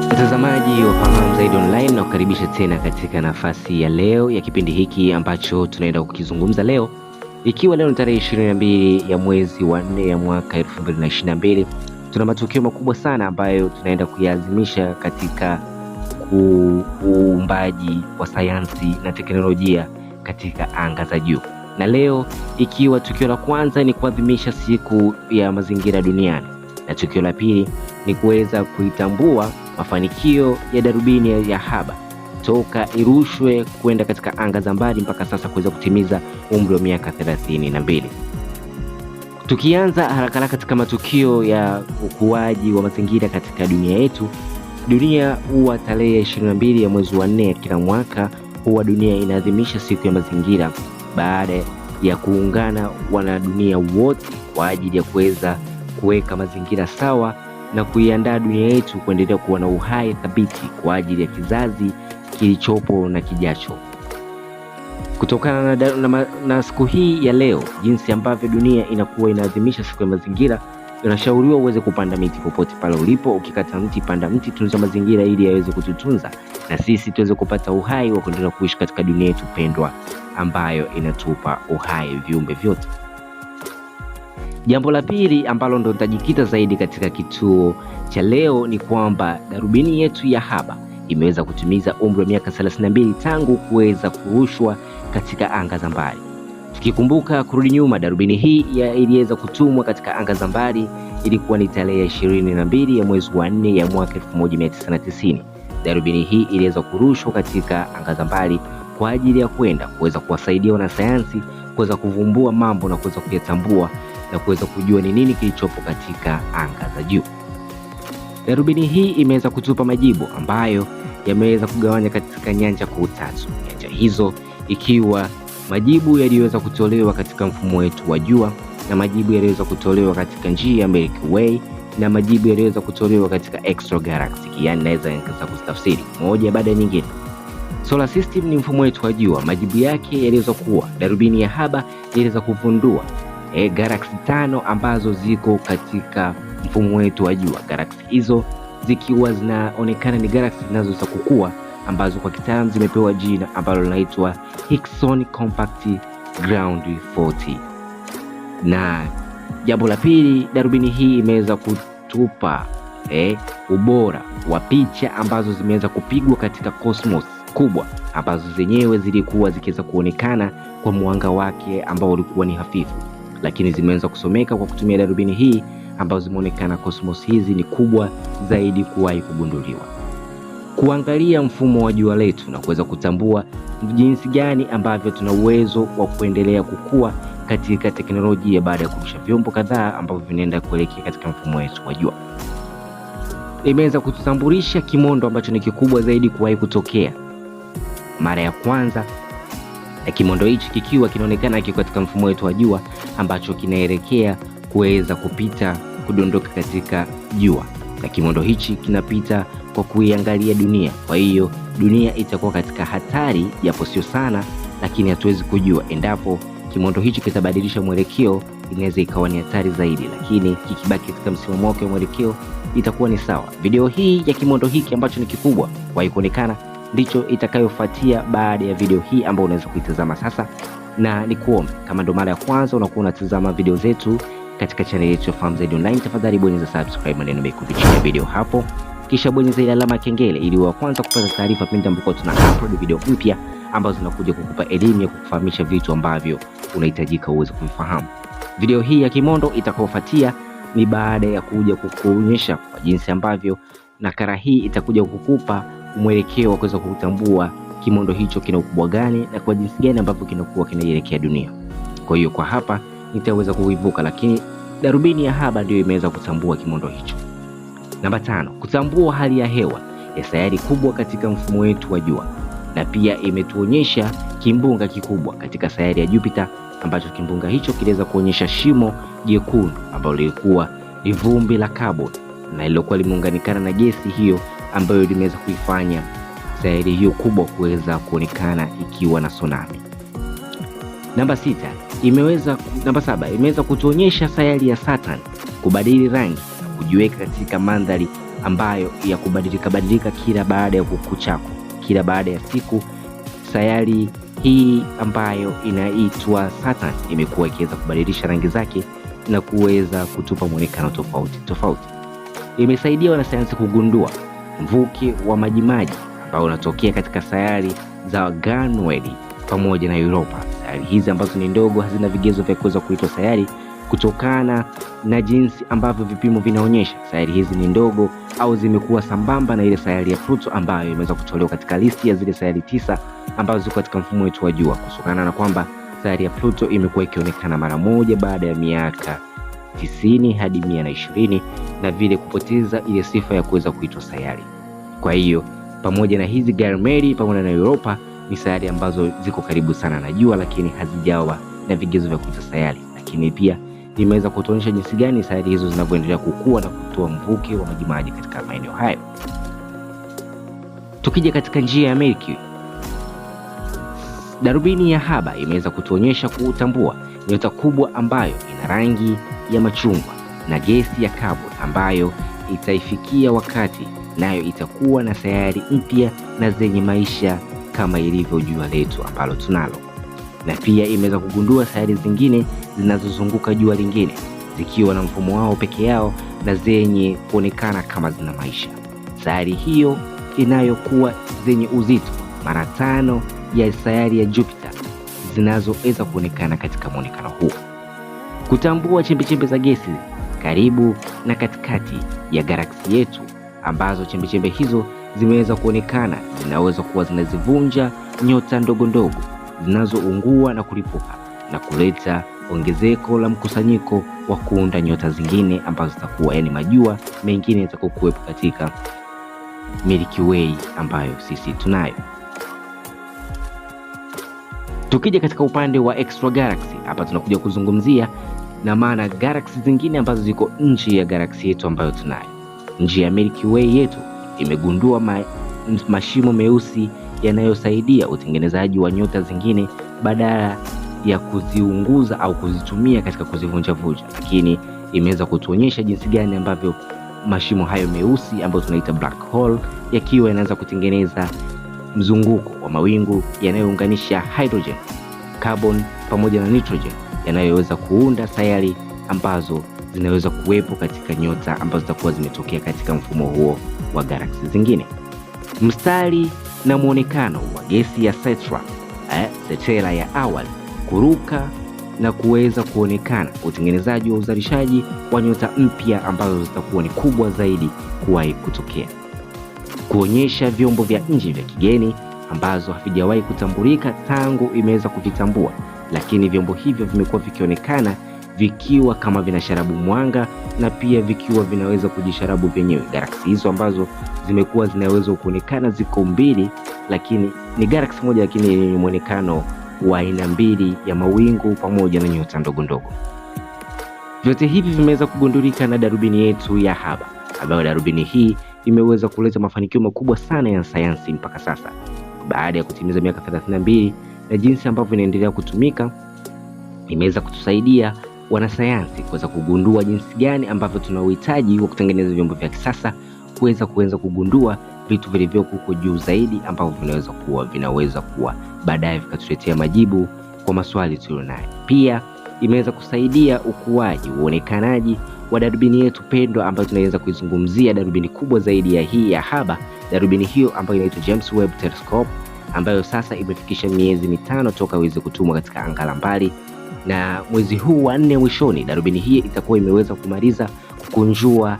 Mtazamaji wa Fahamu Zaidi online, na kukaribisha tena katika nafasi ya leo ya kipindi hiki ambacho tunaenda kukizungumza leo, ikiwa leo ni tarehe 22 ya mwezi wa 4 ya mwaka 2022. Tuna matukio makubwa sana ambayo tunaenda kuyaadhimisha katika uumbaji wa sayansi na teknolojia katika anga za juu. Na leo ikiwa tukio la kwanza ni kuadhimisha siku ya mazingira duniani, na tukio la pili ni kuweza kuitambua mafanikio ya darubini ya Hubble toka irushwe kwenda katika anga za mbali mpaka sasa kuweza kutimiza umri wa miaka 32. Tukianza haraka katika matukio ya ukuaji wa mazingira katika dunia yetu, dunia huwa tarehe 22 ya mwezi wa 4 kila mwaka huwa dunia inaadhimisha siku ya mazingira, baada ya kuungana wanadunia wote kwa ajili ya kuweza kuweka mazingira sawa na kuiandaa dunia yetu kuendelea kuwa na uhai thabiti kwa ajili ya kizazi kilichopo na kijacho. Kutokana na siku hii ya leo, jinsi ambavyo dunia inakuwa inaadhimisha siku ya mazingira, unashauriwa uweze kupanda miti popote pale ulipo. Ukikata mti, panda mti, tunza mazingira ili yaweze kututunza na sisi tuweze kupata uhai wa kuendelea kuishi katika dunia yetu pendwa ambayo inatupa uhai viumbe vyote. Jambo la pili ambalo ndo nitajikita zaidi katika kituo cha leo ni kwamba darubini yetu ya Hubble imeweza kutimiza umri wa miaka 32 tangu kuweza kurushwa katika anga za mbali. Tukikumbuka kurudi nyuma, darubini hii iliweza kutumwa katika anga za mbali ilikuwa ni tarehe 22 ya mwezi wa 4 ya mwaka 1990. Darubini hii iliweza kurushwa katika anga za mbali kwa ajili ya kuweza kuwasaidia wanasayansi kuweza kuvumbua mambo na kuweza kuyatambua na kuweza kujua ni nini kilichopo katika anga za juu. Darubini hii imeweza kutupa majibu ambayo yameweza kugawanya katika nyanja kuu tatu. Nyanja hizo ikiwa majibu yaliyoweza kutolewa katika mfumo wetu wa jua, na majibu yaliyoweza kutolewa katika njia ya Milky Way, na majibu yaliyoweza kutolewa katika extragalactic, yani naweza kustafsiri moja baada ya nyingine. Solar system ni mfumo wetu wa jua. Majibu yake yaliweza kuwa darubini ya Hubble iliweza kuvundua galaksi 5 ambazo ziko katika mfumo wetu wa jua. Galaksi hizo zikiwa zinaonekana ni galaksi zinazoweza kukua, ambazo kwa kitaalamu zimepewa jina ambalo linaitwa Hickson Compact Ground 40. Na jambo la pili, darubini hii imeweza kutupa ubora wa picha ambazo zimeweza kupigwa katika cosmos kubwa, ambazo zenyewe zilikuwa zikiweza kuonekana kwa mwanga wake ambao ulikuwa ni hafifu, lakini zimeweza kusomeka kwa kutumia darubini hii, ambazo zimeonekana cosmos hizi ni kubwa zaidi kuwahi kugunduliwa. Kuangalia mfumo wa jua letu na kuweza kutambua jinsi gani ambavyo tuna uwezo wa kuendelea kukua katika teknolojia baada ya kurusha vyombo kadhaa ambavyo vinaenda kuelekea katika mfumo wetu wa jua. Imeweza kututambulisha kimondo ambacho ni kikubwa zaidi kuwahi kutokea. Mara ya kwanza na kimondo hichi kikiwa kinaonekana kiko katika mfumo wetu wa jua, ambacho kinaelekea kuweza kudondoka katika jua, na kimondo hichi kinapita kwa kuiangalia dunia. Kwa hiyo dunia itakuwa katika hatari, japo sio sana, lakini hatuwezi kujua endapo kimondo hichi kitabadilisha mwelekeo, inaweza ikawa ni hatari zaidi, lakini kikibaki katika msimamo wake wa mwelekeo itakuwa ni sawa. Video hii ya kimondo hiki ambacho ni kikubwa kwa kuonekana ndicho itakayofuatia baada ya video hii ambayo unaweza kuitazama sasa. Na nikuombe, kama ndo mara ya kwanza unakuwa unatazama video zetu katika channel yetu ya Fahamu Zaidi online, tafadhali bonyeza subscribe, maneno mekundu chini ya video hapo, kisha bonyeza ile alama ya kengele ili uwe wa kwanza kupata taarifa pindi ambapo tuna upload video mpya ambazo zinakuja kukupa elimu ya kukufahamisha vitu ambavyo unahitajika uweze kufahamu. Video hii ya kimondo itakayofuatia ni baada ya kuja kukuonyesha kwa jinsi ambavyo nakala hii itakuja kukupa mwelekeo wa kuweza kutambua kimondo hicho kina ukubwa gani na kwa jinsi gani ambavyo kinakuwa kinaelekea dunia. Kwa hiyo kwa hapa nitaweza kuivuka, lakini darubini ya Hubble ndio imeweza kutambua kimondo hicho. Namba 5, kutambua hali ya hewa ya sayari kubwa katika mfumo wetu wa jua, na pia imetuonyesha kimbunga kikubwa katika sayari ya Jupiter, ambacho kimbunga hicho kiliweza kuonyesha shimo jekundu ambalo lilikuwa ni vumbi la carbon na lilokuwa limeunganikana na gesi hiyo ambayo limeweza kuifanya sayari hiyo kubwa kuweza kuonekana ikiwa na tsunami. Namba 7 imeweza kutuonyesha sayari ya Saturn kubadili rangi na kujiweka katika mandhari ambayo ya kubadilika kila baada ya kukuchako, kila baada ya siku. Sayari hii ambayo inaitwa Saturn imekuwa ikiweza kubadilisha rangi zake na kuweza kutupa muonekano tofauti. Imesaidia wanasayansi kugundua mvuke wa majimaji ambao unatokea katika sayari za Ganymede pamoja na Europa. Sayari hizi ambazo ni ndogo hazina vigezo vya kuweza kuitwa sayari kutokana na jinsi ambavyo vipimo vinaonyesha. Sayari hizi ni ndogo au zimekuwa sambamba na ile sayari ya Pluto ambayo imeweza kutolewa katika listi ya zile sayari 9 ambazo ziko katika mfumo wetu wa jua, kutokana na kwamba sayari ya Pluto imekuwa ikionekana mara moja baada ya miaka 90 hadi 120 na vile kupoteza ile sifa ya kuweza kuitwa sayari. Kwa hiyo pamoja na hizi Ganymede pamoja na Europa ni sayari ambazo ziko karibu sana na jua, lakini hazijawa na vigezo vya kuitwa sayari. Lakini pia imeweza kutuonyesha jinsi gani sayari hizo zinavyoendelea kukua na kutoa mvuke wa majimaji katika maeneo hayo. Tukija katika njia ya Mercury, darubini ya Hubble imeweza kutuonyesha kutambua nyota kubwa ambayo ina rangi ya machungwa na gesi ya carbon ambayo itaifikia wakati nayo itakuwa na sayari mpya na zenye maisha kama ilivyo jua letu ambalo tunalo. Na pia imeweza kugundua sayari zingine zinazozunguka jua lingine zikiwa na mfumo wao peke yao na zenye kuonekana kama zina maisha. Sayari hiyo inayokuwa zenye uzito mara 5 ya sayari ya Jupiter zinazoweza kuonekana katika muonekano huo. Kutambua chembechembe za gesi karibu na katikati ya galaksi yetu ambazo chembechembe hizo zimeweza kuonekana zinaweza kuwa zinazivunja nyota ndogo zinazoungua na kulipuka na kuleta ongezeko la mkusanyiko wa kuunda nyota zingine ambazo zitakuwa majua mengine yatakokuwepo katika Milky Way ambayo sisi tunayo. Tukija katika upande wa extra galaxy, hapa tunakuja kuzungumzia na maana galaxy zingine ambazo ziko nje ya galaxy yetu ambayo tunayo. Nje ya Milky Way yetu imegundua mashimo meusi yanayosaidia utengenezaji wa nyota zingine badala ya kuziunguza au kuzitumia katika kuzivunja, lakini imeweza kutuonyesha jinsi gani ambavyo mashimo hayo meusi ambayo tunaita black hole yakiwa yanaanza kutengeneza mzunguko wa mawingu yanayounganisha hydrogen, carbon pamoja na nitrogen yanayoweza kuunda sayari ambazo zinaweza kuwepo katika nyota ambazo zitakuwa zimetokea katika mfumo huo wa galaxy zingine. Mstari na muonekano wa gesi ya Stellar ya awali kuruka na kuweza kuonekana utengenezaji wa uzalishaji wa nyota mpya ambazo zitakuwa ni kubwa zaidi kuwahi kutokea. Kuonyesha vyombo vya nje vya kigeni ambazo havijawahi kutambulika tangu imeweza kuvitambua, lakini vyombo hivyo vimekuwa vikionekana vikiwa kama vinasharabu mwanga na pia vikiwa vinaweza kujisharabu vyenyewe. Galaksi hizo ambazo zimekuwa zinaweza kuonekana ziko mbili, lakini ni galaksi moja lakini yenye muonekano wa aina mbili ya mawingu pamoja na nyota ndogo. Vyote hivi vimeweza kugundulika na darubini yetu ya Hubble, ambayo darubini hii imeweza kuleta mafanikio makubwa sana ya sayansi mpaka sasa. Baada ya kutimiza miaka 32 na jinsi ambavyo inaendelea kutumika, imeweza kutusaidia wanasayansi kuweza kugundua jinsi gani ambavyo tuna uhitaji wa kutengeneza vyombo vya kisasa kuweza kugundua vitu vilivyoko huko juu zaidi ambavyo vinaweza kuwa baadaye vikatuletea majibu kwa maswali tulionayo. Pia imeweza kusaidia ukuaji, uonekanaji wa darubini yetu pendwa ambayo tunaweza kuizungumzia, darubini kubwa zaidi ya hii ya Hubble. Darubini hiyo ambayo inaitwa James Webb Telescope, ambayo sasa imefikisha miezi 5 toka iweze kutumwa katika anga la mbali, na mwezi huu wa 4 mwishoni darubini hii itakuwa imeweza kumaliza kukunjua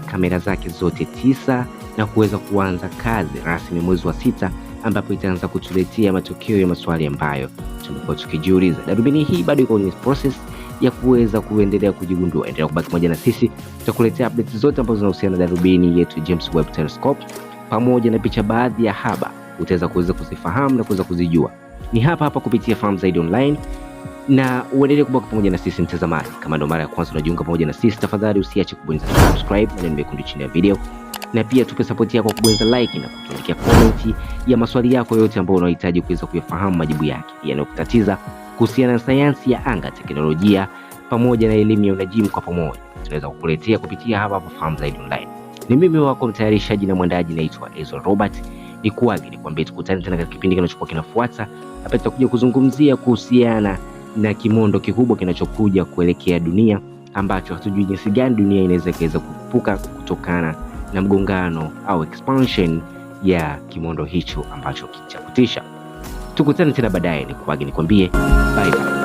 kamera zake zote 9 na kuweza kuanza kazi rasmi mwezi wa 6, ambapo itaanza kutuletea matokeo ya maswali ambayo tumekuwa tukijiuliza. Darubini hii bado iko kwenye process ya kuweza kuendelea kujigundua. Endelea kubaki pamoja na sisi, tutakuletea updates zote ambazo zinahusiana na darubini yetu James Webb Telescope pamoja na picha baadhi ya Hubble utaweza kuzifahamu na kuweza kuzijua. Ni hapa kupitia Fahamu Zaidi Online, na uendelee kubaki pamoja na sisi mtazamaji. Kama ndo mara ya kwanza unajiunga pamoja na sisi, tafadhali usiache kubonyeza subscribe na neno mekundu chini ya video, na pia tupe support yako kwa kubonyeza like na kutuandikia comment ya maswali yako yote ambayo unahitaji kuweza kuyafahamu majibu yake yanayokutatiza kuhusiana na sayansi ya anga, teknolojia pamoja na elimu ya unajimu. Kwa pamoja tunaweza kukuletea kupitia hapa Fahamu Zaidi Online. Ni mimi wako mtayarishaji na mwandaji, naitwa Ezo Robert. Nikuage nikwambie tukutane tena katika kipindi kinachokuwa kinafuata. Hapa tutakuja kuzungumzia kuhusiana na kimondo kikubwa kinachokuja kuelekea dunia, ambacho hatujui jinsi gani dunia inaweza kuepuka kutokana na mgongano au expansion ya kimondo hicho ambacho kichakutisha. Tukutane tena baadaye. Nikuage nikwambie bye bye.